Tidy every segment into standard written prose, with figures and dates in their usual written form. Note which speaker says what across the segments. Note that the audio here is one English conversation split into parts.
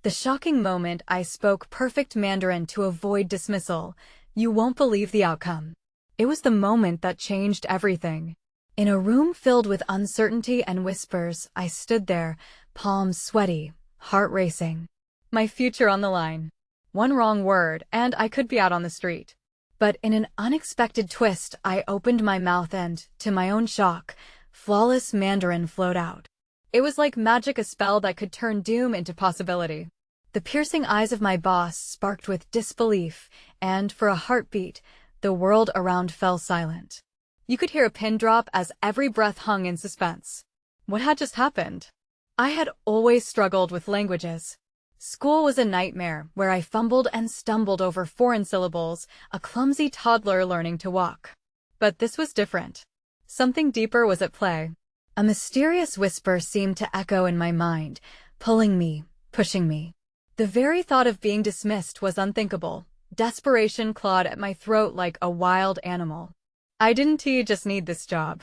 Speaker 1: The shocking moment I spoke perfect Mandarin to avoid dismissal. You won't believe the outcome. It was the moment that changed everything. In a room filled with uncertainty and whispers, I stood there, palms sweaty, heart racing. My future on the line. One wrong word, and I could be out on the street. But in an unexpected twist, I opened my mouth and, to my own shock, flawless Mandarin flowed out. It was like magic, a spell that could turn doom into possibility. The piercing eyes of my boss sparked with disbelief, and, for a heartbeat, the world around fell silent. You could hear a pin drop as every breath hung in suspense. What had just happened? I had always struggled with languages. School was a nightmare, where I fumbled and stumbled over foreign syllables, a clumsy toddler learning to walk. But this was different. Something deeper was at play. A mysterious whisper seemed to echo in my mind, pulling me, pushing me. The very thought of being dismissed was unthinkable. Desperation clawed at my throat like a wild animal. I didn't just need this job.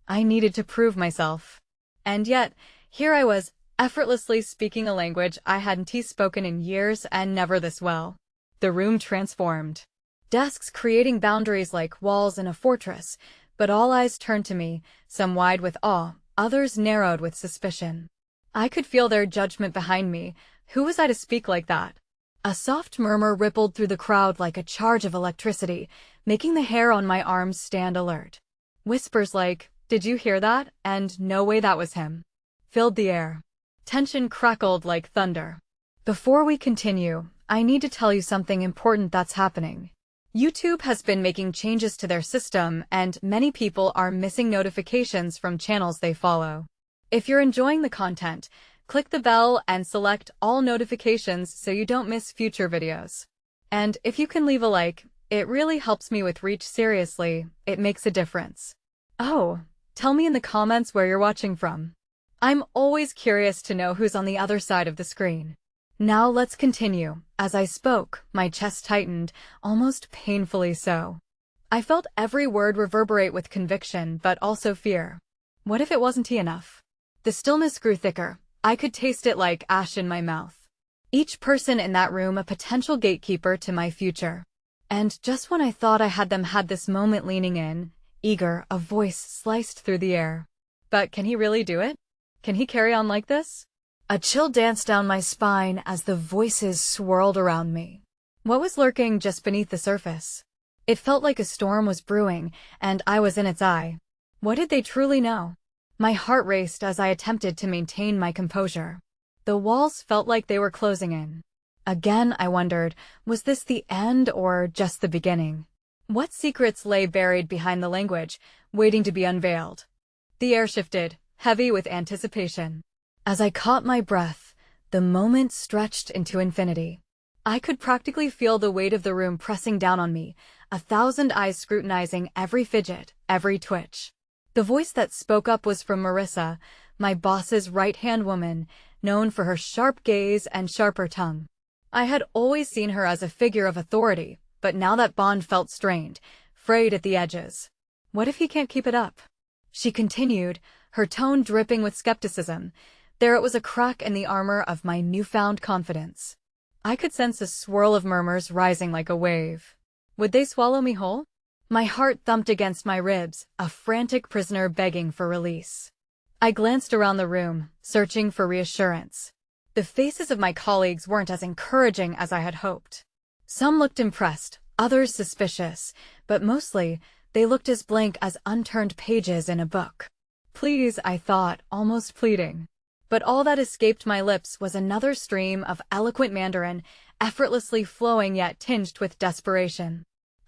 Speaker 1: I needed to prove myself. And yet, here I was, effortlessly speaking a language I hadn't spoken in years, and never this well. The room transformed. Desks creating boundaries like walls in a fortress, but all eyes turned to me, some wide with awe, others narrowed with suspicion. I could feel their judgment behind me. Who was I to speak like that? A soft murmur rippled through the crowd like a charge of electricity, making the hair on my arms stand alert. Whispers like, "Did you hear that?" and "No way, that was him," filled the air. Tension crackled like thunder. Before we continue, I need to tell you something important that's happening. YouTube has been making changes to their system, and many people are missing notifications from channels they follow. If you're enjoying the content, click the bell and select all notifications so you don't miss future videos. And if you can leave a like, it really helps me with reach. Seriously, it makes a difference. Oh, tell me in the comments where you're watching from. I'm always curious to know who's on the other side of the screen. Now let's continue. As I spoke, my chest tightened, almost painfully so. I felt every word reverberate with conviction, but also fear. What if it wasn't enough? The stillness grew thicker. I could taste it like ash in my mouth. Each person in that room a potential gatekeeper to my future. And just when I thought I had this moment, leaning in, eager, a voice sliced through the air. But can he really do it? Can he carry on like this? A chill danced down my spine as the voices swirled around me. What was lurking just beneath the surface? It felt like a storm was brewing, and I was in its eye. What did they truly know? My heart raced as I attempted to maintain my composure. The walls felt like they were closing in. Again, I wondered, was this the end or just the beginning? What secrets lay buried behind the language, waiting to be unveiled? The air shifted, heavy with anticipation. As I caught my breath, the moment stretched into infinity. I could practically feel the weight of the room pressing down on me, 1,000 eyes scrutinizing every fidget, every twitch. The voice that spoke up was from Marissa, my boss's right-hand woman, known for her sharp gaze and sharper tongue. I had always seen her as a figure of authority, but now that bond felt strained, frayed at the edges. What if he can't keep it up? She continued, her tone dripping with skepticism. There it was, a crack in the armor of my newfound confidence. I could sense a swirl of murmurs rising like a wave. Would they swallow me whole? My heart thumped against my ribs, a frantic prisoner begging for release. I glanced around the room, searching for reassurance. The faces of my colleagues weren't as encouraging as I had hoped. Some looked impressed, others suspicious, but mostly, they looked as blank as unturned pages in a book. Please, I thought, almost pleading. But all that escaped my lips was another stream of eloquent Mandarin, effortlessly flowing yet tinged with desperation.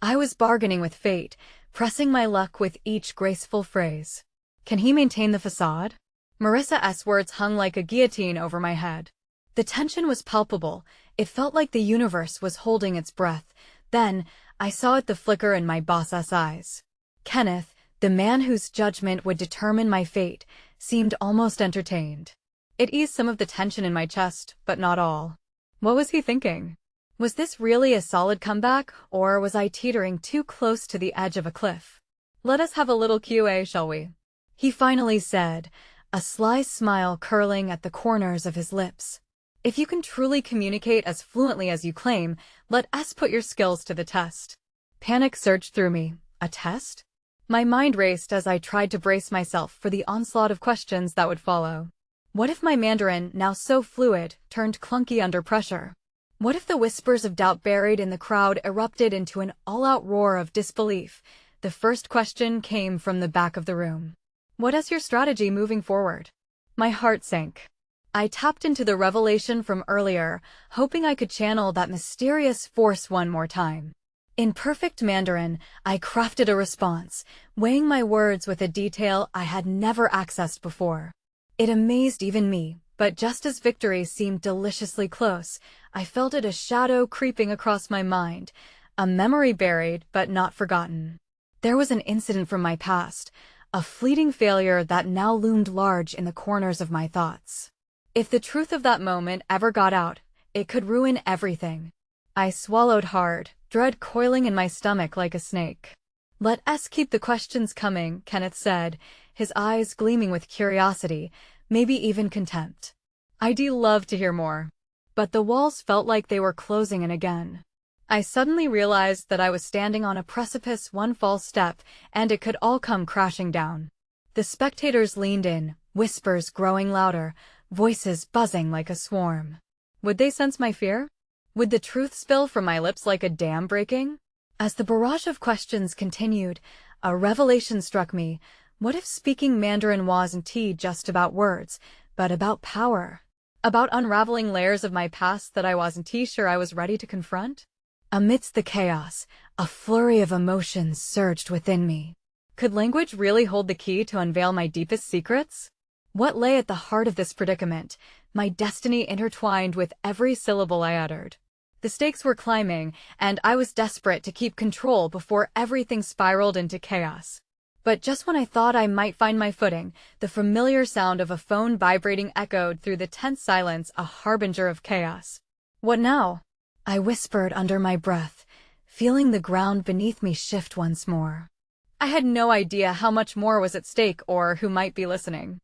Speaker 1: I was bargaining with fate, pressing my luck with each graceful phrase. Can he maintain the facade? Marissa's words hung like a guillotine over my head. The tension was palpable. It felt like the universe was holding its breath. Then, I saw it, the flicker in my boss's eyes. Kenneth, the man whose judgment would determine my fate, seemed almost entertained. It eased some of the tension in my chest, but not all. What was he thinking? Was this really a solid comeback, or was I teetering too close to the edge of a cliff? Let us have a little QA, shall we? He finally said, a sly smile curling at the corners of his lips. If you can truly communicate as fluently as you claim, let us put your skills to the test. Panic surged through me. A test? My mind raced as I tried to brace myself for the onslaught of questions that would follow. What if my Mandarin, now so fluid, turned clunky under pressure? What if the whispers of doubt buried in the crowd erupted into an all-out roar of disbelief? The first question came from the back of the room. What is your strategy moving forward? My heart sank. I tapped into the revelation from earlier, hoping I could channel that mysterious force one more time. In perfect Mandarin, I crafted a response, weighing my words with a detail I had never accessed before. It amazed even me, but just as victory seemed deliciously close, I felt it a shadow creeping across my mind, a memory buried but not forgotten. There was an incident from my past, a fleeting failure that now loomed large in the corners of my thoughts. If the truth of that moment ever got out, it could ruin everything. I swallowed hard, dread coiling in my stomach like a snake. Let us keep the questions coming, Kenneth said, his eyes gleaming with curiosity, maybe even contempt. I'd love to hear more. But the walls felt like they were closing in again. I suddenly realized that I was standing on a precipice, one false step, and it could all come crashing down. The spectators leaned in, whispers growing louder, voices buzzing like a swarm. Would they sense my fear? Would the truth spill from my lips like a dam breaking? As the barrage of questions continued, a revelation struck me. What if speaking Mandarin wasn't just about words, but about power? About unraveling layers of my past that I wasn't sure I was ready to confront? Amidst the chaos, a flurry of emotions surged within me. Could language really hold the key to unveil my deepest secrets? What lay at the heart of this predicament, my destiny intertwined with every syllable I uttered? The stakes were climbing, and I was desperate to keep control before everything spiraled into chaos. But just when I thought I might find my footing, the familiar sound of a phone vibrating echoed through the tense silence, a harbinger of chaos. What now? I whispered under my breath, feeling the ground beneath me shift once more. I had no idea how much more was at stake or who might be listening.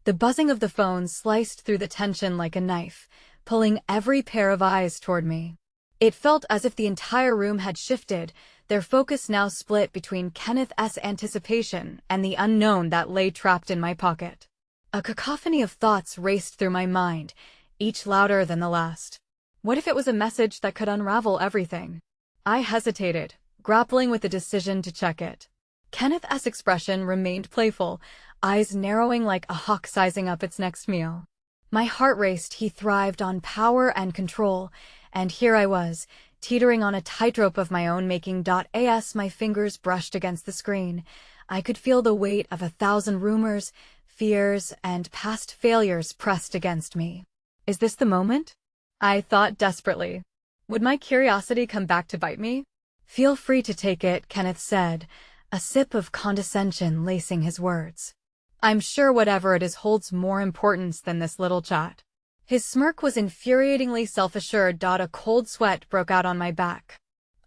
Speaker 1: The buzzing of the phone sliced through the tension like a knife, pulling every pair of eyes toward me. It felt as if the entire room had shifted, their focus now split between Kenneth's anticipation and the unknown that lay trapped in my pocket. A cacophony of thoughts raced through my mind, each louder than the last. What if it was a message that could unravel everything? I hesitated, grappling with the decision to check it. Kenneth's expression remained playful, eyes narrowing like a hawk sizing up its next meal. My heart raced. He thrived on power and control, and here I was, teetering on a tightrope of my own making. As my fingers brushed against the screen, I could feel the weight of 1,000 rumors, fears, and past failures pressed against me. Is this the moment? I thought desperately. Would my curiosity come back to bite me? Feel free to take it, Kenneth said, a sip of condescension lacing his words. I'm sure whatever it is holds more importance than this little chat. His smirk was infuriatingly self-assured. A cold sweat broke out on my back.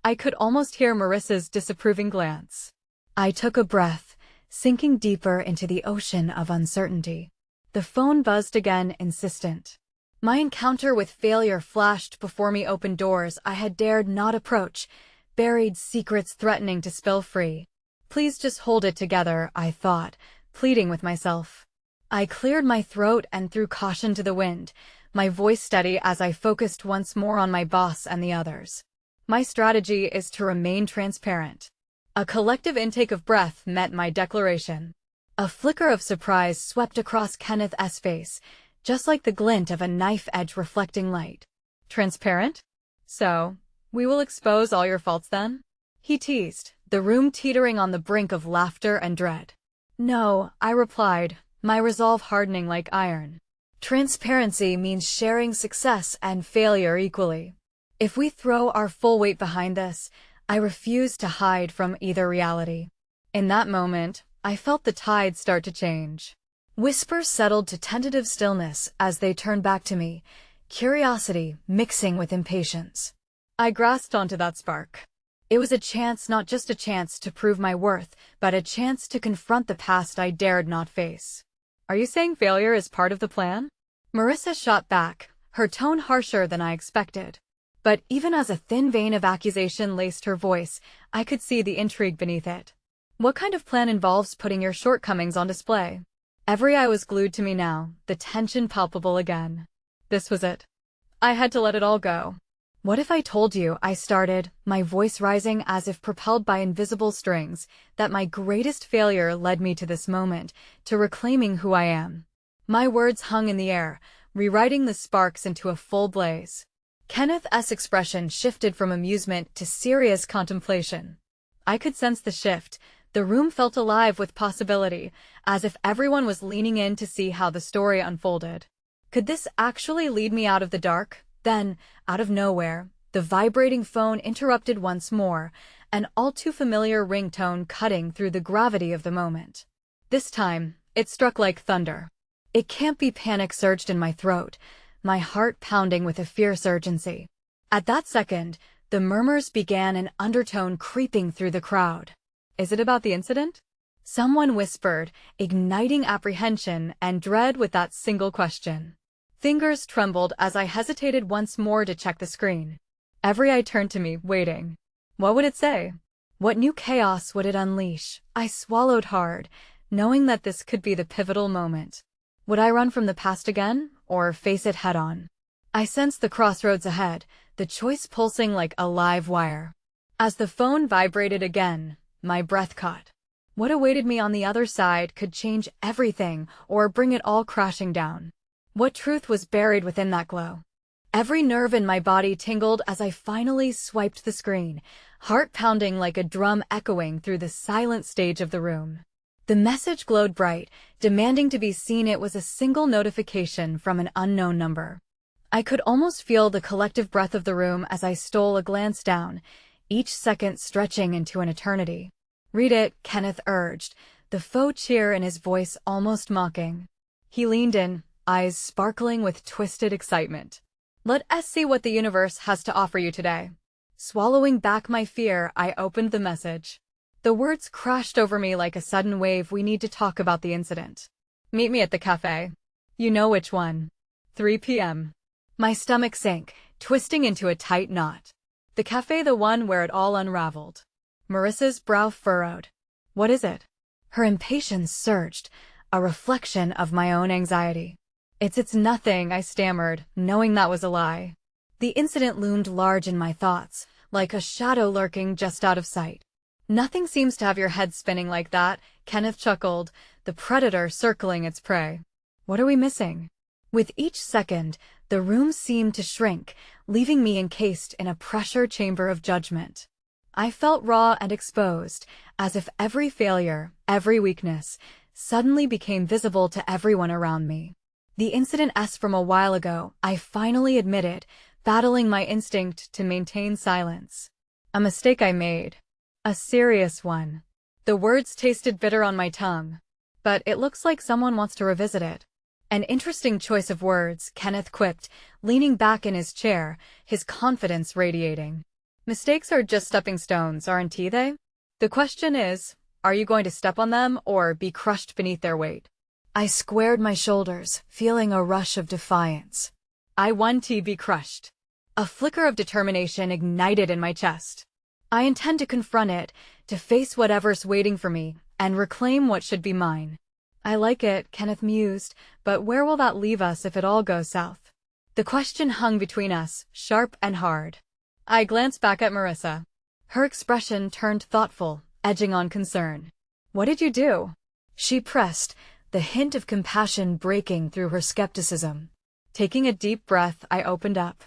Speaker 1: I could almost hear Marissa's disapproving glance. I took a breath, sinking deeper into the ocean of uncertainty. The phone buzzed again, insistent. My encounter with failure flashed before me, open doors I had dared not approach, buried secrets threatening to spill free. Please just hold it together, I thought, pleading with myself. I cleared my throat and threw caution to the wind, my voice steady as I focused once more on my boss and the others. My strategy is to remain transparent. A collective intake of breath met my declaration. A flicker of surprise swept across Kenneth's face, just like the glint of a knife edge reflecting light. Transparent? So, we will expose all your faults then? He teased, the room teetering on the brink of laughter and dread. No, I replied, my resolve hardening like iron. Transparency means sharing success and failure equally. If we throw our full weight behind this, I refuse to hide from either reality. In that moment, I felt the tide start to change. Whispers settled to tentative stillness as they turned back to me, curiosity mixing with impatience. I grasped onto that spark. It was a chance, not just a chance to prove my worth, but a chance to confront the past I dared not face. Are you saying failure is part of the plan? Marissa shot back, her tone harsher than I expected. But even as a thin vein of accusation laced her voice, I could see the intrigue beneath it. What kind of plan involves putting your shortcomings on display? Every eye was glued to me now, the tension palpable again. This was it. I had to let it all go. What if I told you, I started, my voice rising as if propelled by invisible strings, that my greatest failure led me to this moment, to reclaiming who I am? My words hung in the air, rewriting the sparks into a full blaze. Kenneth's expression shifted from amusement to serious contemplation. I could sense the shift. The room felt alive with possibility, as if everyone was leaning in to see how the story unfolded. Could this actually lead me out of the dark? Then, out of nowhere, the vibrating phone interrupted once more, an all-too-familiar ringtone cutting through the gravity of the moment. This time, it struck like thunder. "It can't be," panic surged in my throat, my heart pounding with a fierce urgency. At that second, the murmurs began, an undertone creeping through the crowd. "Is it about the incident?" someone whispered, igniting apprehension and dread with that single question. Fingers trembled as I hesitated once more to check the screen. Every eye turned to me, waiting. What would it say? What new chaos would it unleash? I swallowed hard, knowing that this could be the pivotal moment. Would I run from the past again, or face it head-on? I sensed the crossroads ahead, the choice pulsing like a live wire. As the phone vibrated again, my breath caught. What awaited me on the other side could change everything or bring it all crashing down. What truth was buried within that glow? Every nerve in my body tingled as I finally swiped the screen, heart pounding like a drum echoing through the silent stage of the room. The message glowed bright, demanding to be seen. It was a single notification from an unknown number. I could almost feel the collective breath of the room as I stole a glance down, each second stretching into an eternity. "Read it," Kenneth urged, the faux cheer in his voice almost mocking. He leaned in, eyes sparkling with twisted excitement. "Let us see what the universe has to offer you today." Swallowing back my fear, I opened the message. The words crashed over me like a sudden wave. "We need to talk about the incident. Meet me at the cafe. You know which one. 3 p.m. My stomach sank, twisting into a tight knot. The cafe, the one where it all unraveled. Marissa's brow furrowed. "What is it?" Her impatience surged, a reflection of my own anxiety. It's nothing," I stammered, knowing that was a lie. The incident loomed large in my thoughts, like a shadow lurking just out of sight. "Nothing seems to have your head spinning like that," Kenneth chuckled, the predator circling its prey. "What are we missing?" With each second, the room seemed to shrink, leaving me encased in a pressure chamber of judgment. I felt raw and exposed, as if every failure, every weakness, suddenly became visible to everyone around me. "The incident from a while ago," I finally admitted, battling my instinct to maintain silence. "A mistake I made. A serious one." The words tasted bitter on my tongue. "But it looks like someone wants to revisit it." "An interesting choice of words," Kenneth quipped, leaning back in his chair, his confidence radiating. "Mistakes are just stepping stones, aren't they? The question is, are you going to step on them or be crushed beneath their weight?" I squared my shoulders, feeling a rush of defiance. "I want to be crushed." A flicker of determination ignited in my chest. "I intend to confront it, to face whatever's waiting for me, and reclaim what should be mine." "I like it," Kenneth mused, "but where will that leave us if it all goes south?" The question hung between us, sharp and hard. I glanced back at Marissa. Her expression turned thoughtful, edging on concern. "What did you do?" she pressed, the hint of compassion breaking through her skepticism. Taking a deep breath, I opened up.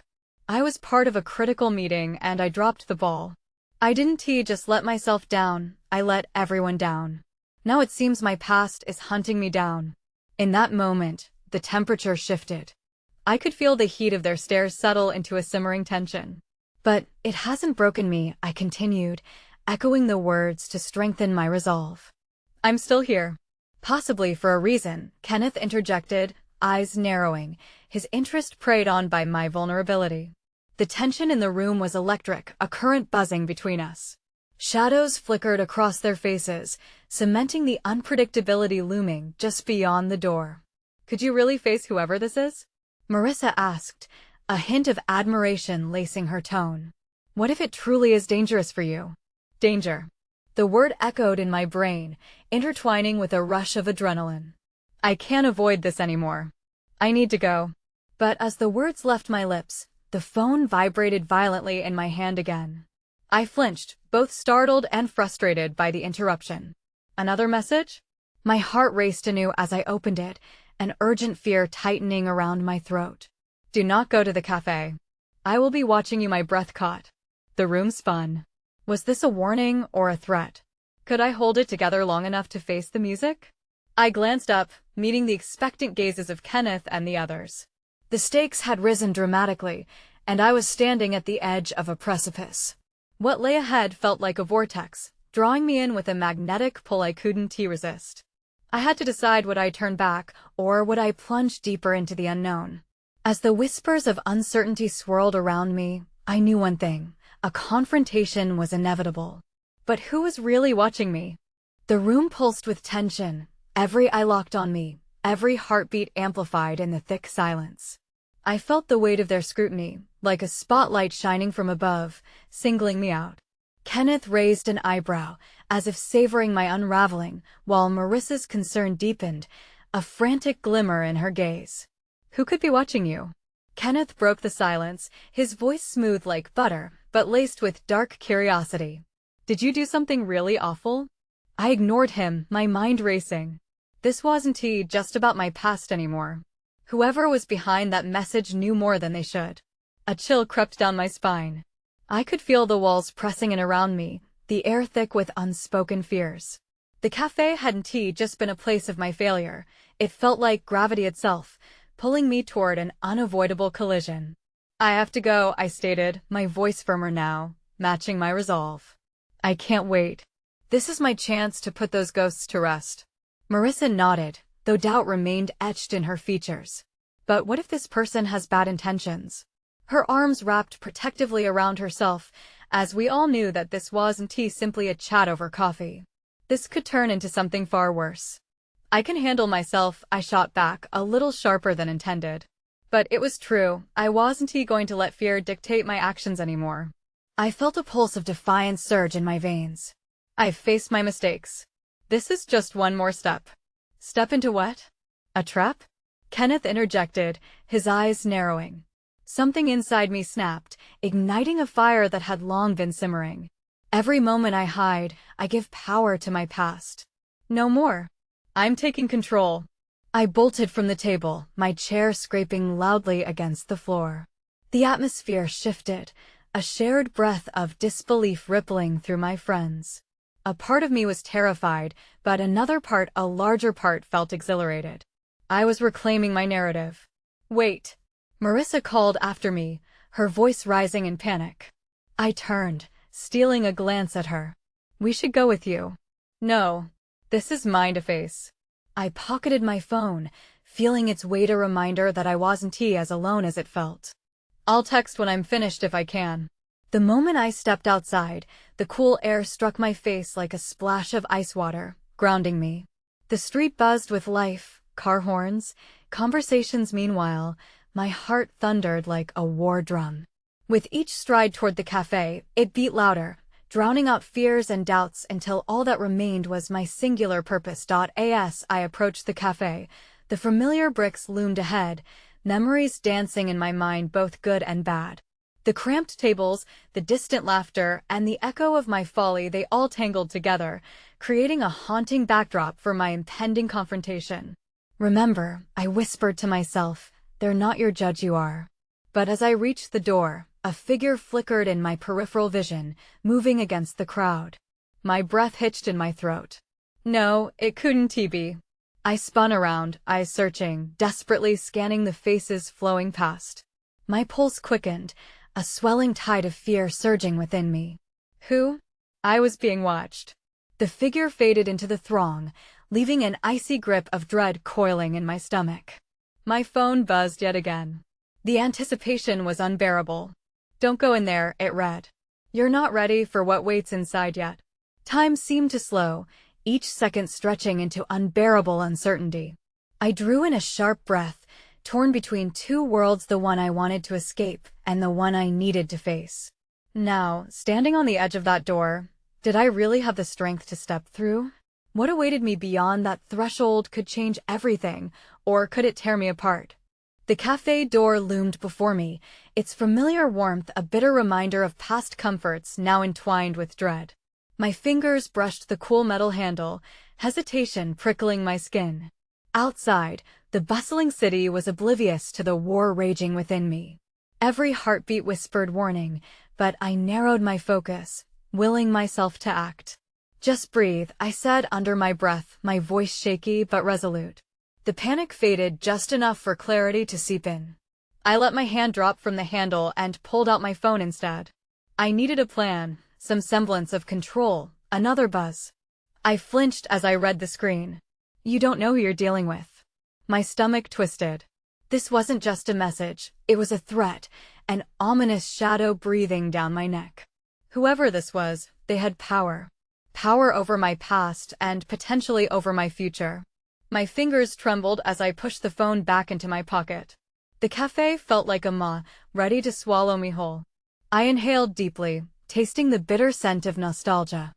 Speaker 1: "I was part of a critical meeting and I dropped the ball. I didn't just let myself down, I let everyone down. Now it seems my past is hunting me down." In that moment, the temperature shifted. I could feel the heat of their stares settle into a simmering tension. "But it hasn't broken me," I continued, echoing the words to strengthen my resolve. "I'm still here." "Possibly for a reason," Kenneth interjected, eyes narrowing, his interest preyed on by my vulnerability. The tension in the room was electric, a current buzzing between us. Shadows flickered across their faces, cementing the unpredictability looming just beyond the door. "Could you really face whoever this is?" Marissa asked, a hint of admiration lacing her tone. What if it truly is dangerous for you? Danger. The word echoed in my brain, intertwining with a rush of adrenaline. I can't avoid this anymore. I need to go. But as the words left my lips, the phone vibrated violently in my hand again. I flinched, both startled and frustrated by the interruption. Another message? My heart raced anew as I opened it, an urgent fear tightening around my throat. Do not go to the cafe. I will be watching you. My breath caught. The room spun. Was this a warning or a threat? Could I hold it together long enough to face the music? I glanced up, meeting the expectant gazes of Kenneth and the others. The stakes had risen dramatically, and I was standing at the edge of a precipice. What lay ahead felt like a vortex, drawing me in with a magnetic pull I couldn't resist. I had to decide, would I turn back, or would I plunge deeper into the unknown? As the whispers of uncertainty swirled around me, I knew one thing: a confrontation was inevitable. But who was really watching me? The room pulsed with tension, every eye locked on me, every heartbeat amplified in the thick silence. I felt the weight of their scrutiny, like a spotlight shining from above, singling me out. Kenneth raised an eyebrow, as if savoring my unraveling, while Marissa's concern deepened, a frantic glimmer in her gaze. Who could be watching you? Kenneth broke the silence, his voice smooth like butter, but laced with dark curiosity. Did you do something really awful? I ignored him, my mind racing. This wasn't just about my past anymore. Whoever was behind that message knew more than they should. A chill crept down my spine. I could feel the walls pressing in around me, the air thick with unspoken fears. The cafe hadn't just been a place of my failure. It felt like gravity itself, pulling me toward an unavoidable collision. I have to go, I stated, my voice firmer now, matching my resolve. I can't wait. This is my chance to put those ghosts to rest. Marissa nodded, though doubt remained etched in her features. But what if this person has bad intentions? Her arms wrapped protectively around herself, as we all knew that this wasn't simply a chat over coffee. This could turn into something far worse. I can handle myself, I shot back, a little sharper than intended. But it was true, I wasn't going to let fear dictate my actions anymore. I felt a pulse of defiance surge in my veins. I've faced my mistakes. This is just one more step. Step into what? A trap? Kenneth interjected, his eyes narrowing. Something inside me snapped, igniting a fire that had long been simmering. Every moment I hide, I give power to my past. No more. I'm taking control. I bolted from the table, my chair scraping loudly against the floor. The atmosphere shifted, a shared breath of disbelief rippling through my friends. A part of me was terrified, but another part, a larger part, felt exhilarated. I was reclaiming my narrative. Wait. Marissa called after me, her voice rising in panic. I turned, stealing a glance at her. We should go with you. No. This is mine to face. I pocketed my phone, feeling its weight, a reminder that I wasn't as alone as it felt. I'll text when I'm finished if I can. The moment I stepped outside, the cool air struck my face like a splash of ice water, grounding me. The street buzzed with life, car horns, conversations. Meanwhile, my heart thundered like a war drum. With each stride toward the cafe, it beat louder, drowning out fears and doubts until all that remained was my singular purpose. As I approached the cafe, the familiar bricks loomed ahead, memories dancing in my mind, both good and bad. The cramped tables, the distant laughter, and the echo of my folly, they all tangled together, creating a haunting backdrop for my impending confrontation. Remember, I whispered to myself, they're not your judge, you are. But as I reached the door, a figure flickered in my peripheral vision, moving against the crowd. My breath hitched in my throat. No, it couldn't be. I spun around, eyes searching, desperately scanning the faces flowing past. My pulse quickened, a swelling tide of fear surging within me. Who? I was being watched. The figure faded into the throng, leaving an icy grip of dread coiling in my stomach. My phone buzzed yet again. The anticipation was unbearable. Don't go in there, it read. You're not ready for what waits inside yet. Time seemed to slow, each second stretching into unbearable uncertainty. I drew in a sharp breath, torn between two worlds, the one I wanted to escape and the one I needed to face. Now, standing on the edge of that door, did I really have the strength to step through? What awaited me beyond that threshold could change everything, or could it tear me apart? The cafe door loomed before me, its familiar warmth a bitter reminder of past comforts now entwined with dread. My fingers brushed the cool metal handle, hesitation prickling my skin. Outside, the bustling city was oblivious to the war raging within me. Every heartbeat whispered warning, but I narrowed my focus, willing myself to act. "Just breathe," I said under my breath, my voice shaky but resolute. The panic faded just enough for clarity to seep in. I let my hand drop from the handle and pulled out my phone instead. I needed a plan, some semblance of control, another buzz. I flinched as I read the screen. "You don't know who you're dealing with." My stomach twisted. This wasn't just a message, it was a threat, an ominous shadow breathing down my neck. Whoever this was, they had power. Power over my past and potentially over my future. My fingers trembled as I pushed the phone back into my pocket. The cafe felt like a maw, ready to swallow me whole. I inhaled deeply, tasting the bitter scent of nostalgia.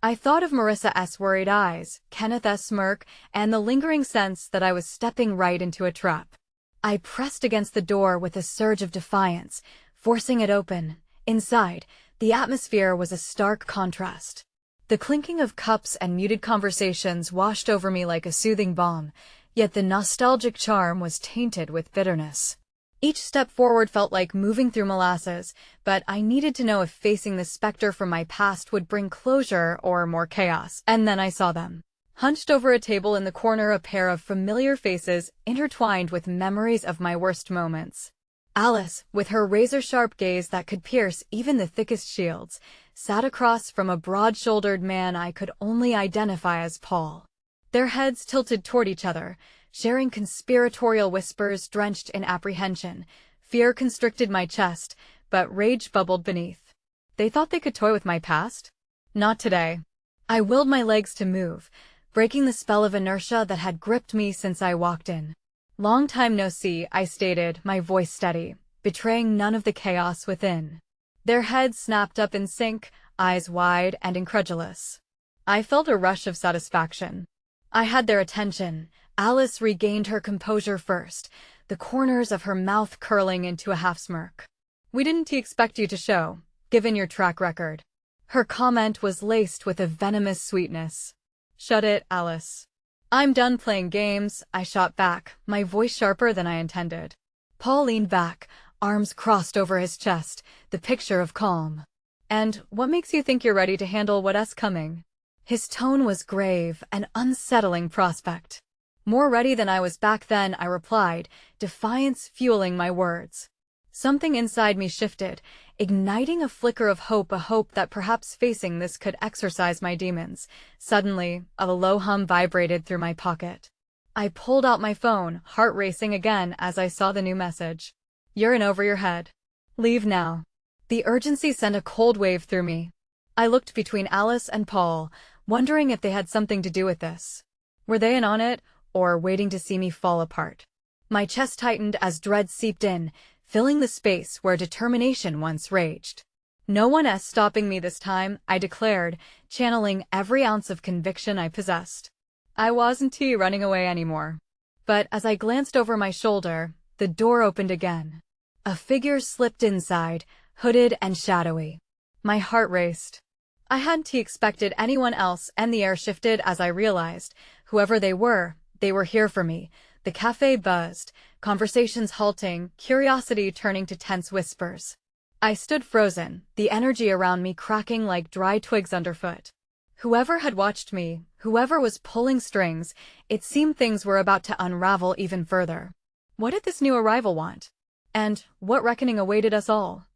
Speaker 1: I thought of Marissa S. worried eyes, Kenneth S. smirk, and the lingering sense that I was stepping right into a trap. I pressed against the door with a surge of defiance, forcing it open. Inside, the atmosphere was a stark contrast. The clinking of cups and muted conversations washed over me like a soothing balm, yet the nostalgic charm was tainted with bitterness. Each step forward felt like moving through molasses, but I needed to know if facing the specter from my past would bring closure or more chaos. And then I saw them. Hunched over a table in the corner, a pair of familiar faces intertwined with memories of my worst moments. Alice, with her razor-sharp gaze that could pierce even the thickest shields, sat across from a broad-shouldered man I could only identify as Paul. Their heads tilted toward each other, sharing conspiratorial whispers drenched in apprehension. Fear constricted my chest, but rage bubbled beneath. They thought they could toy with my past? Not today. I willed my legs to move, breaking the spell of inertia that had gripped me since I walked in. "Long time no see," I stated, my voice steady, betraying none of the chaos within. Their heads snapped up in sync, eyes wide and incredulous. I felt a rush of satisfaction. I had their attention. Alice regained her composure first, the corners of her mouth curling into a half-smirk. "We didn't expect you to show, given your track record." Her comment was laced with a venomous sweetness. "Shut it, Alice." "I'm done playing games," I shot back, my voice sharper than I intended. Paul leaned back, arms crossed over his chest, the picture of calm. "And what makes you think you're ready to handle what's coming?" His tone was grave, an unsettling prospect. "More ready than I was back then," I replied, defiance fueling my words. Something inside me shifted, igniting a flicker of hope, a hope that perhaps facing this could exorcise my demons. Suddenly, a low hum vibrated through my pocket. I pulled out my phone, heart racing again as I saw the new message. "You're in over your head. Leave now." The urgency sent a cold wave through me. I looked between Alice and Paul, wondering if they had something to do with this. Were they in on it, or waiting to see me fall apart? My chest tightened as dread seeped in, filling the space where determination once raged. "No one's stopping me this time," I declared, channeling every ounce of conviction I possessed. I wasn't running away anymore. But as I glanced over my shoulder, the door opened again. A figure slipped inside, hooded and shadowy. My heart raced. I hadn't expected anyone else, and the air shifted as I realized, whoever they were here for me. The cafe buzzed, conversations halting, curiosity turning to tense whispers. I stood frozen, the energy around me cracking like dry twigs underfoot. Whoever had watched me, whoever was pulling strings, it seemed things were about to unravel even further. What did this new arrival want? And what reckoning awaited us all?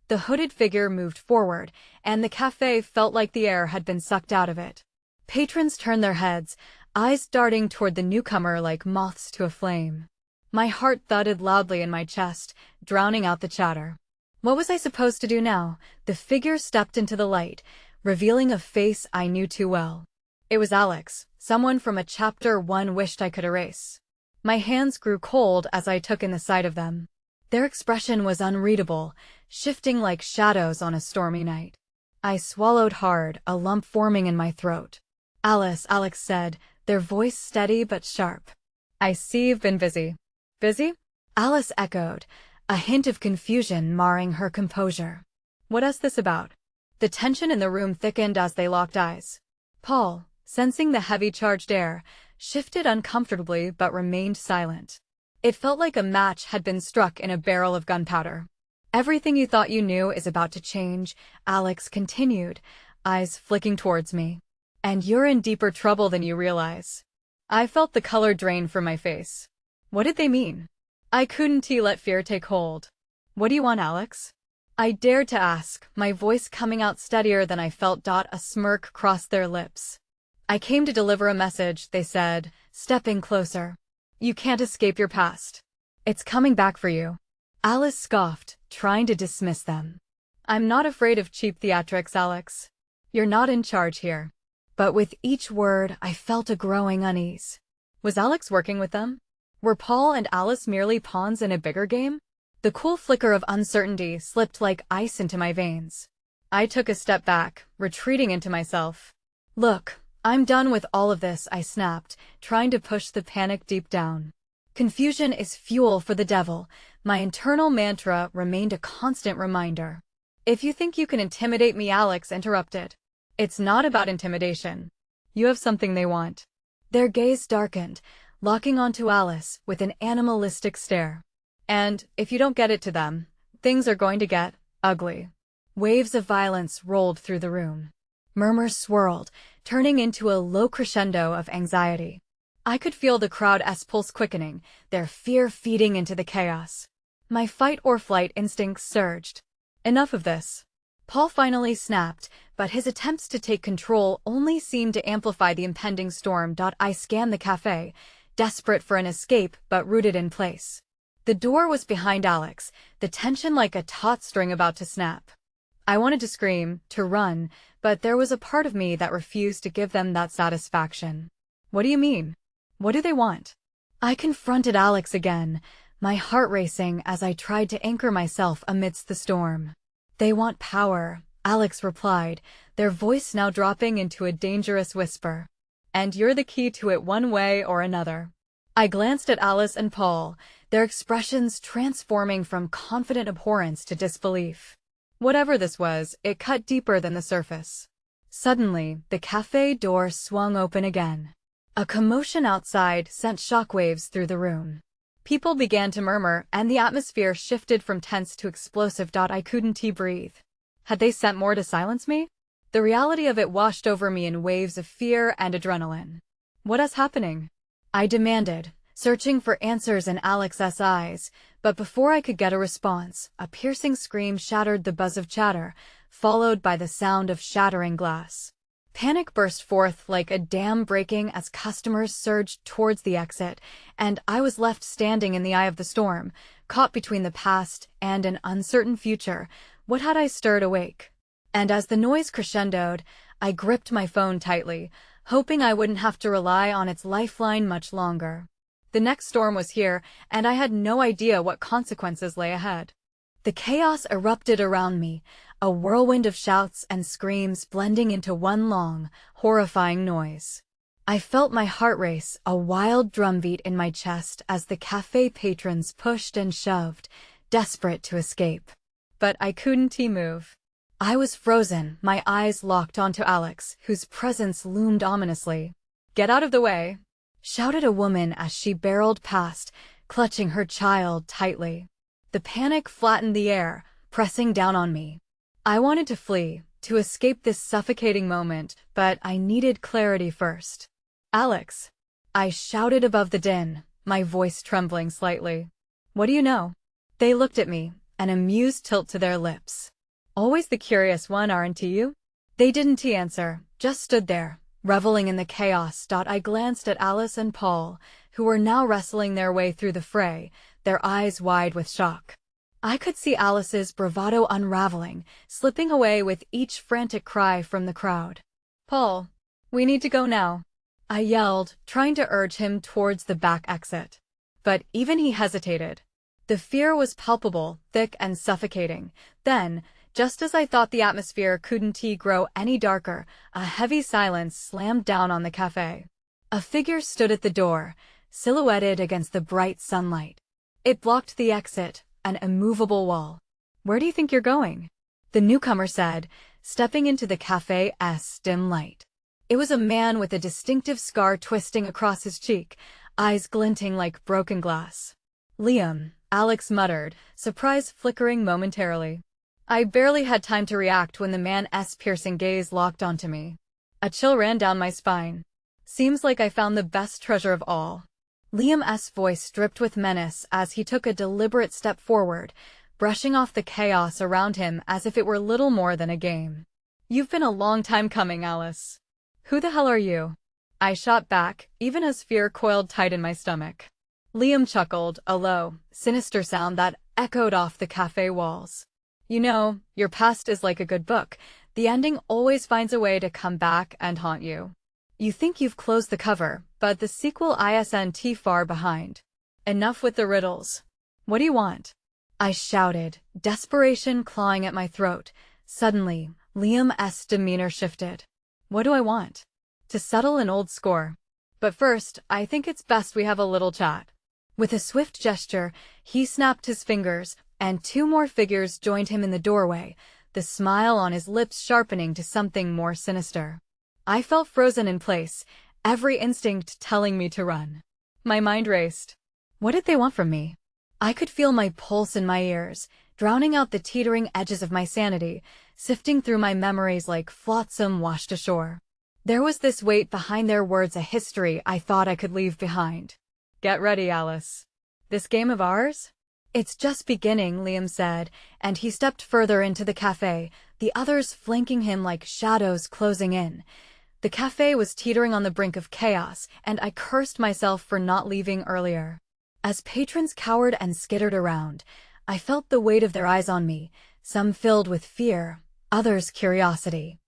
Speaker 1: The hooded figure moved forward, and the cafe felt like the air had been sucked out of it. Patrons turned their heads, eyes darting toward the newcomer like moths to a flame. My heart thudded loudly in my chest, drowning out the chatter. What was I supposed to do now? The figure stepped into the light, revealing a face I knew too well. It was Alex, someone from a chapter one wished I could erase. My hands grew cold as I took in the sight of them. Their expression was unreadable, shifting like shadows on a stormy night. I swallowed hard, a lump forming in my throat. Alice, Alex said, their voice steady but sharp. I see you've been busy. Busy? Alice echoed, a hint of confusion marring her composure. What is this about? The tension in the room thickened as they locked eyes. Paul, sensing the heavy charged air, shifted uncomfortably but remained silent. It felt like a match had been struck in a barrel of gunpowder. Everything you thought you knew is about to change, Alex continued, eyes flicking towards me. And you're in deeper trouble than you realize. I felt the color drain from my face. What did they mean? I couldn't let fear take hold. What do you want, Alex? I dared to ask, my voice coming out steadier than I felt. A smirk crossed their lips. I came to deliver a message, they said, stepping closer. You can't escape your past. It's coming back for you. Alice scoffed, trying to dismiss them. I'm not afraid of cheap theatrics, Alex. You're not in charge here. But with each word, I felt a growing unease. Was Alex working with them? Were Paul and Alice merely pawns in a bigger game? The cool flicker of uncertainty slipped like ice into my veins. I took a step back, retreating into myself. Look, I'm done with all of this, I snapped, trying to push the panic deep down. Confusion is fuel for the devil. My internal mantra remained a constant reminder. If you think you can intimidate me, Alex interrupted. It's not about intimidation. You have something they want. Their gaze darkened, locking onto Alice with an animalistic stare. And, if you don't get it to them, things are going to get ugly. Waves of violence rolled through the room. Murmurs swirled, turning into a low crescendo of anxiety. I could feel the crowd's pulse quickening, their fear feeding into the chaos. My fight-or-flight instincts surged. Enough of this. Paul finally snapped, but his attempts to take control only seemed to amplify the impending storm. I scanned the cafe, desperate for an escape but rooted in place. The door was behind Alex, the tension like a taut string about to snap. I wanted to scream, to run, but there was a part of me that refused to give them that satisfaction. What do you mean? What do they want? I confronted Alex again, my heart racing as I tried to anchor myself amidst the storm. They want power, Alex replied, their voice now dropping into a dangerous whisper. And you're the key to it one way or another. I glanced at Alice and Paul, their expressions transforming from confident abhorrence to disbelief. Whatever this was, it cut deeper than the surface. Suddenly, the cafe door swung open again. A commotion outside sent shockwaves through the room. People began to murmur, and the atmosphere shifted from tense to explosive. I couldn't breathe. Had they sent more to silence me? The reality of it washed over me in waves of fear and adrenaline. What is happening? I demanded, searching for answers in Alex's eyes, but before I could get a response, a piercing scream shattered the buzz of chatter, followed by the sound of shattering glass. Panic burst forth like a dam breaking as customers surged towards the exit, and I was left standing in the eye of the storm, caught between the past and an uncertain future. What had I stirred awake? And as the noise crescendoed, I gripped my phone tightly, hoping I wouldn't have to rely on its lifeline much longer. The next storm was here, and I had no idea what consequences lay ahead. The chaos erupted around me, a whirlwind of shouts and screams blending into one long, horrifying noise. I felt my heart race, a wild drumbeat in my chest as the cafe patrons pushed and shoved, desperate to escape. But I couldn't move. I was frozen, my eyes locked onto Alex, whose presence loomed ominously. "Get out of the way!" shouted a woman as she barreled past, clutching her child tightly. The panic flattened the air, pressing down on me. I wanted to flee, to escape this suffocating moment, but I needed clarity first. "Alex!" I shouted above the din, my voice trembling slightly. "What do you know?" They looked at me, an amused tilt to their lips. "Always the curious one, aren't you?" They didn't answer, just stood there, reveling in the chaos. I glanced at Alice and Paul, who were now wrestling their way through the fray, their eyes wide with shock. I could see Alice's bravado unraveling, slipping away with each frantic cry from the crowd. "Paul, we need to go now," I yelled, trying to urge him towards the back exit. but even he hesitated. The fear was palpable, thick and suffocating. Then, just as I thought the atmosphere couldn't grow any darker, a heavy silence slammed down on the cafe. A figure stood at the door, silhouetted against the bright sunlight. It blocked the exit, an immovable wall. "Where do you think you're going?" the newcomer said, stepping into the cafe's dim light. It was a man with a distinctive scar twisting across his cheek, eyes glinting like broken glass. "Liam," Alex muttered, surprise flickering momentarily. I barely had time to react when the man's piercing gaze locked onto me. A chill ran down my spine. "Seems like I found the best treasure of all." Liam's voice dripped with menace as he took a deliberate step forward, brushing off the chaos around him as if it were little more than a game. "You've been a long time coming, Alice." "Who the hell are you?" I shot back, even as fear coiled tight in my stomach. Liam chuckled, a low, sinister sound that echoed off the cafe walls. "You know, your past is like a good book. The ending always finds a way to come back and haunt you. You think you've closed the cover, but the sequel isn't far behind. Enough with the riddles. What do you want?" I shouted, desperation clawing at my throat. Suddenly, Liam's demeanor shifted. "What do I want?" "To settle an old score. But first, I think it's best we have a little chat." With a swift gesture, he snapped his fingers, and two more figures joined him in the doorway, the smile on his lips sharpening to something more sinister. I felt frozen in place, every instinct telling me to run. My mind raced. What did they want from me? I could feel my pulse in my ears, drowning out the teetering edges of my sanity, sifting through my memories like flotsam washed ashore. There was this weight behind their words, a history I thought I could leave behind. "Get ready, Alice. This game of ours?" "It's just beginning," Liam said, and he stepped further into the cafe, the others flanking him like shadows closing in. The cafe was teetering on the brink of chaos, and I cursed myself for not leaving earlier. As patrons cowered and skittered around, I felt the weight of their eyes on me, some filled with fear, others curiosity.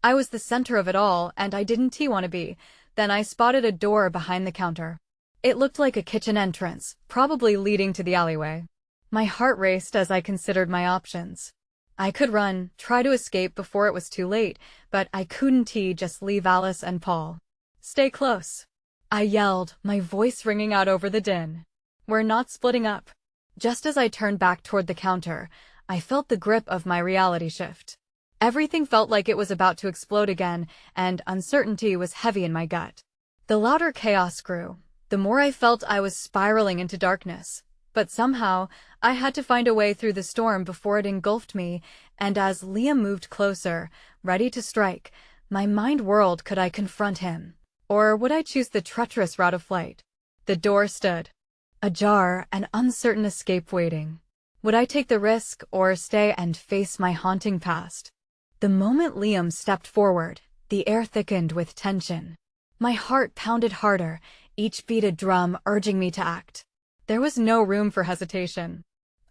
Speaker 1: I was the center of it all, and I didn't want to be. Then I spotted a door behind the counter. It looked like a kitchen entrance, probably leading to the alleyway. My heart raced as I considered my options. I could run, try to escape before it was too late, but I couldn't just leave Alice and Paul. "Stay close," I yelled, my voice ringing out over the din. "We're not splitting up." Just as I turned back toward the counter, I felt the grip of my reality shift. Everything felt like it was about to explode again, and uncertainty was heavy in my gut. The louder chaos grew, the more I felt I was spiraling into darkness. But somehow, I had to find a way through the storm before it engulfed me, and as Liam moved closer, ready to strike, my mind whirled. Could I confront him? Or would I choose the treacherous route of flight? The door stood ajar, an uncertain escape waiting. Would I take the risk, or stay and face my haunting past? The moment Liam stepped forward, the air thickened with tension. My heart pounded harder, each beat a drum urging me to act. There was no room for hesitation.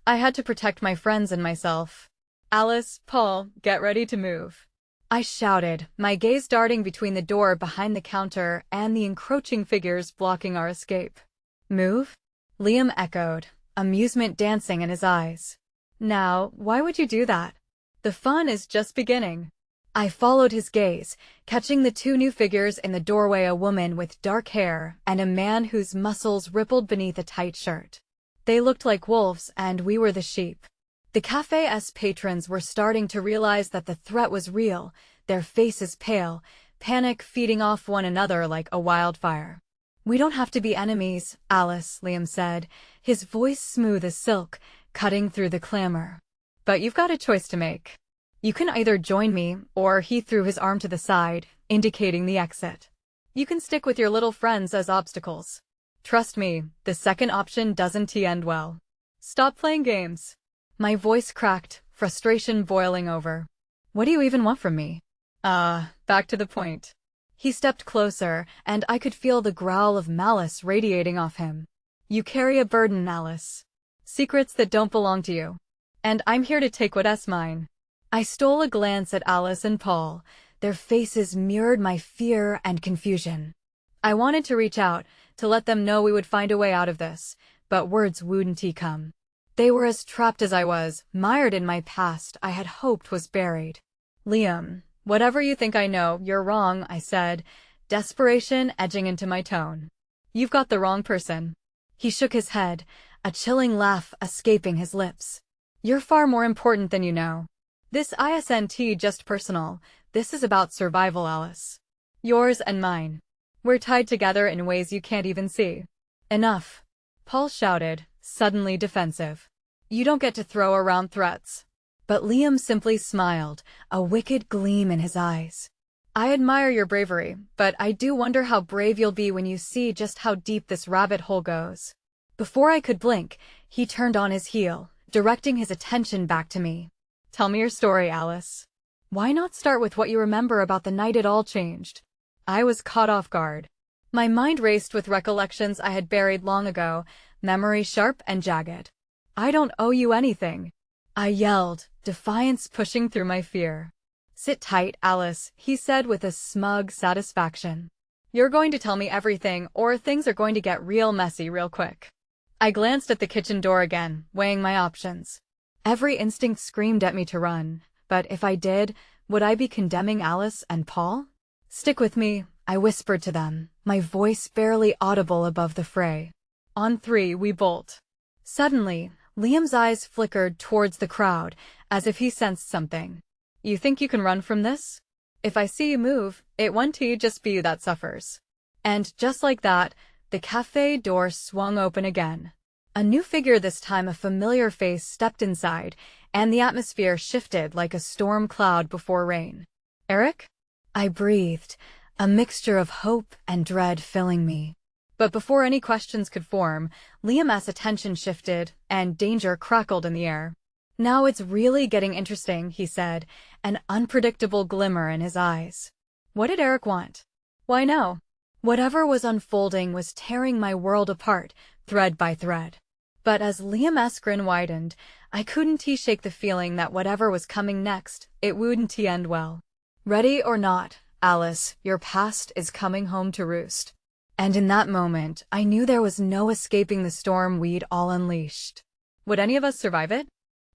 Speaker 1: I had to protect my friends and myself. "Alice, Paul, get ready to move," I shouted, my gaze darting between the door behind the counter and the encroaching figures blocking our escape. "Move?" Liam echoed, amusement dancing in his eyes. "Now, why would you do that? The fun is just beginning." I followed his gaze, catching the two new figures in the doorway, a woman with dark hair and a man whose muscles rippled beneath a tight shirt. They looked like wolves, and we were the sheep. The cafe's patrons were starting to realize that the threat was real, their faces pale, panic feeding off one another like a wildfire. "We don't have to be enemies, Alice," Liam said, his voice smooth as silk, cutting through the clamor. "But you've got a choice to make. You can either join me," or he threw his arm to the side, indicating the exit. "You can stick with your little friends as obstacles. Trust me, the second option doesn't end well. Stop playing games." My voice cracked, frustration boiling over. "What do you even want from me?" Back to the point." He stepped closer, and I could feel the growl of malice radiating off him. "You carry a burden, Alice. Secrets that don't belong to you. And I'm here to take what's mine." I stole a glance at Alice and Paul. Their faces mirrored my fear and confusion. I wanted to reach out, to let them know we would find a way out of this, but words wouldn't come. They were as trapped as I was, mired in my past I had hoped was buried. Liam, whatever you think I know, you're wrong, I said, desperation edging into my tone. You've got the wrong person. He shook his head, a chilling laugh escaping his lips. You're far more important than you know. This isn't just personal, this is about survival, Alice. Yours and mine. We're tied together in ways you can't even see. Enough, Paul shouted, suddenly defensive. You don't get to throw around threats. But Liam simply smiled, a wicked gleam in his eyes. I admire your bravery, but I do wonder how brave you'll be when you see just how deep this rabbit hole goes. Before I could blink, he turned on his heel, directing his attention back to me. Tell me your story, Alice. Why not start with what you remember about the night it all changed? I was caught off guard. My mind raced with recollections I had buried long ago, memory sharp and jagged. I don't owe you anything, I yelled, defiance pushing through my fear. Sit tight, Alice, he said with a smug satisfaction. You're going to tell me everything, or things are going to get real messy real quick. I glanced at the kitchen door again, weighing my options. Every instinct screamed at me to run, but if I did, would I be condemning Alice and Paul? Stick with me, I whispered to them, my voice barely audible above the fray. On 3, we bolt. Suddenly, Liam's eyes flickered towards the crowd, as if he sensed something. You think you can run from this? If I see you move, it won't just be you that suffers. And just like that, the cafe door swung open again. A new figure, this time a familiar face, stepped inside, and the atmosphere shifted like a storm cloud before rain. Eric? I breathed, a mixture of hope and dread filling me. But before any questions could form, Liam's attention shifted, and danger crackled in the air. Now it's really getting interesting, he said, an unpredictable glimmer in his eyes. What did Eric want? Why no. Whatever was unfolding was tearing my world apart, thread by thread. But as Liam's grin widened, I couldn't shake the feeling that whatever was coming next, it wouldn't end well. Ready or not, Alice, your past is coming home to roost. And in that moment, I knew there was no escaping the storm we'd all unleashed. Would any of us survive it?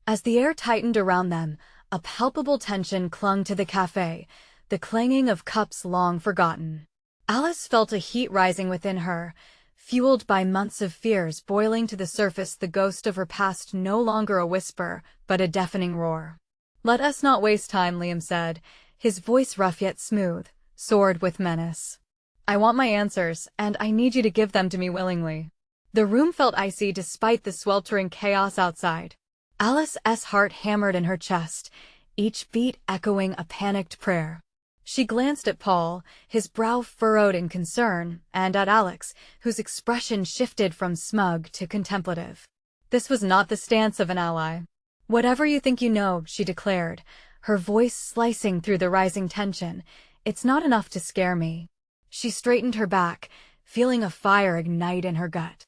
Speaker 1: As the air tightened around them, a palpable tension clung to the cafe, the clanging of cups long forgotten. Alice felt a heat rising within her, fueled by months of fears boiling to the surface, the ghost of her past no longer a whisper, but a deafening roar. Let us not waste time, Liam said, his voice rough yet smooth, soared with menace. I want my answers, and I need you to give them to me willingly. The room felt icy despite the sweltering chaos outside. Alice's heart hammered in her chest, each beat echoing a panicked prayer. She glanced at Paul, his brow furrowed in concern, and at Alex, whose expression shifted from smug to contemplative. This was not the stance of an ally. Whatever you think you know, she declared, her voice slicing through the rising tension, it's not enough to scare me. She straightened her back, feeling a fire ignite in her gut.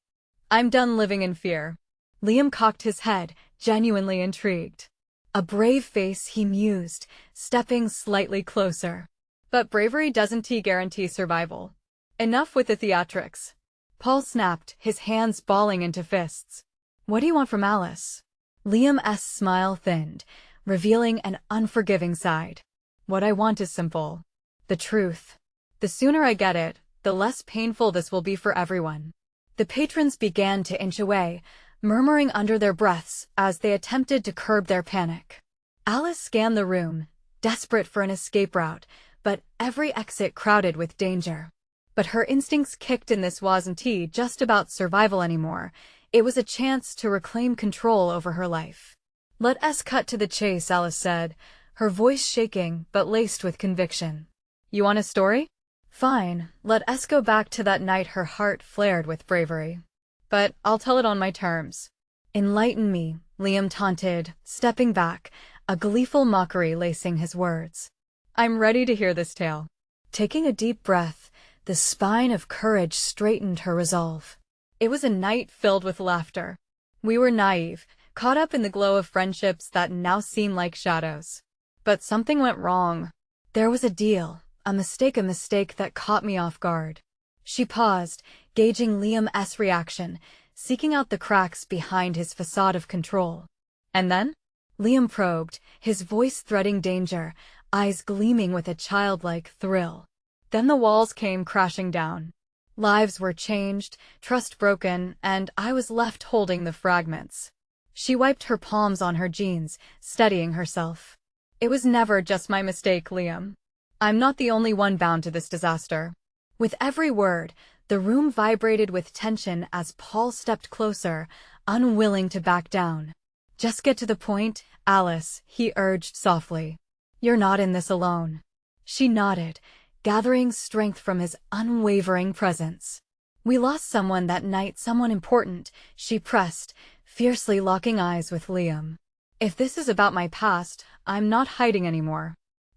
Speaker 1: I'm done living in fear. Liam cocked his head, genuinely intrigued. A brave face, he mused, stepping slightly closer. But bravery doesn't guarantee survival. Enough with the theatrics. Paul snapped, his hands balling into fists. What do you want from Alice? Liam's smile thinned, revealing an unforgiving side. What I want is simple. The truth. The sooner I get it, the less painful this will be for everyone. The patrons began to inch away, murmuring under their breaths as they attempted to curb their panic. Alice scanned the room, desperate for an escape route, but every exit crowded with danger. But her instincts kicked in. This wasn't just about survival anymore. It was a chance to reclaim control over her life. Let us cut to the chase, Alice said, her voice shaking but laced with conviction. You want a story? Fine, let us go back to that night. Her heart flared with bravery. But I'll tell it on my terms. Enlighten me, Liam taunted, stepping back, a gleeful mockery lacing his words. I'm ready to hear this tale. Taking a deep breath, the spine of courage straightened her resolve. It was a night filled with laughter. We were naive, caught up in the glow of friendships that now seem like shadows. But something went wrong. There was a deal, a mistake that caught me off guard. She paused, gauging Liam's reaction, seeking out the cracks behind his facade of control. And then? Liam probed, his voice threading danger, eyes gleaming with a childlike thrill. Then the walls came crashing down. Lives were changed, trust broken, and I was left holding the fragments. She wiped her palms on her jeans, steadying herself. It was never just my mistake, Liam. I'm not the only one bound to this disaster. With every word, the room vibrated with tension as Paul stepped closer, unwilling to back down. Just get to the point, Alice, he urged softly. You're not in this alone. She nodded, gathering strength from his unwavering presence. We lost someone that night, someone important, she pressed, fiercely locking eyes with Liam. If this is about my past, I'm not hiding anymore.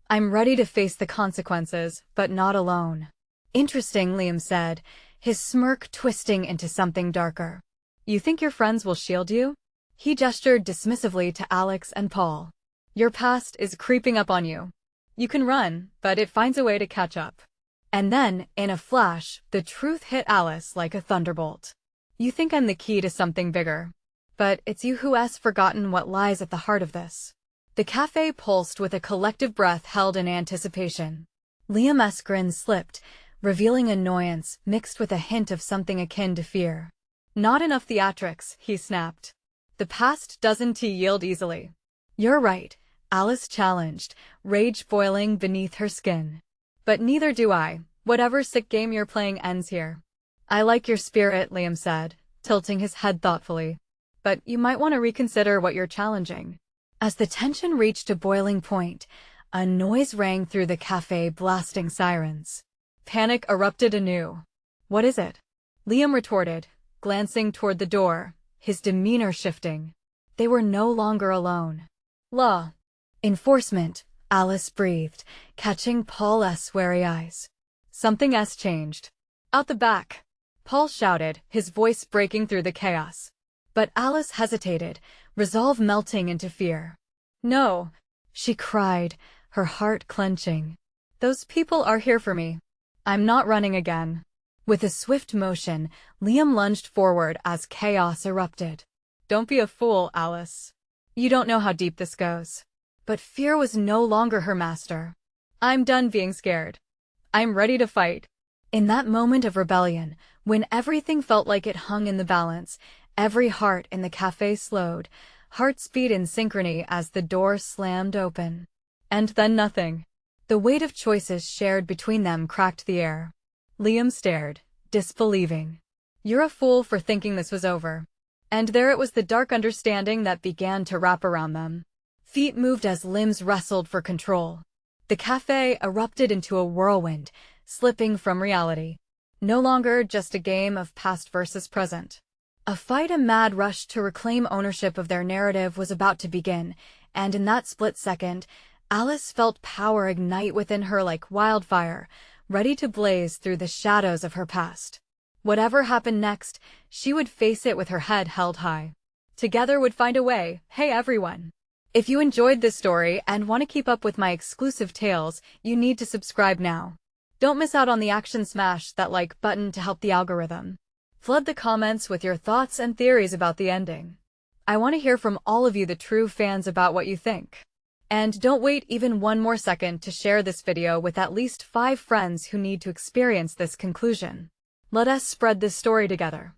Speaker 1: I'm ready to face the consequences, but not alone. Interesting, Liam said, his smirk twisting into something darker. You think your friends will shield you? He gestured dismissively to Alex and Paul. Your past is creeping up on you. You can run, but it finds a way to catch up. And then, in a flash, the truth hit Alice like a thunderbolt. You think I'm the key to something bigger. But it's you who has forgotten what lies at the heart of this. The cafe pulsed with a collective breath held in anticipation. Liam's grin slipped, revealing annoyance mixed with a hint of something akin to fear. Not enough theatrics, he snapped. The past doesn't yield easily. You're right, Alice challenged, rage boiling beneath her skin. But neither do I. Whatever sick game you're playing ends here. I like your spirit, Liam said, tilting his head thoughtfully. But you might want to reconsider what you're challenging. As the tension reached a boiling point, a noise rang through the cafe, blasting sirens. Panic erupted anew. What is it? Liam retorted, glancing toward the door, his demeanor shifting. They were no longer alone. Law enforcement, Alice breathed, catching Paul's wary eyes. Something has changed. Out the back, Paul shouted, his voice breaking through the chaos. But Alice hesitated, resolve melting into fear. No, she cried, her heart clenching. Those people are here for me. I'm not running again. With a swift motion, Liam lunged forward as chaos erupted. Don't be a fool, Alice. You don't know how deep this goes. But fear was no longer her master. I'm done being scared. I'm ready to fight. In that moment of rebellion, when everything felt like it hung in the balance, every heart in the cafe slowed, hearts beat in synchrony as the door slammed open. And then nothing. The weight of choices shared between them cracked the air. Liam stared, disbelieving. You're a fool for thinking this was over. And there it was, the dark understanding that began to wrap around them. Feet moved as limbs wrestled for control. The cafe erupted into a whirlwind, slipping from reality. No longer just a game of past versus present. A fight, a mad rush to reclaim ownership of their narrative was about to begin, and in that split second, Alice felt power ignite within her like wildfire, ready to blaze through the shadows of her past. Whatever happened next, she would face it with her head held high. Together would find a way. Hey everyone! If you enjoyed this story and want to keep up with my exclusive tales, you need to subscribe now. Don't miss out on the action, smash that like button to help the algorithm. Flood the comments with your thoughts and theories about the ending. I want to hear from all of you, the true fans, about what you think. And don't wait even one more second to share this video with at least 5 friends who need to experience this conclusion. Let us spread this story together.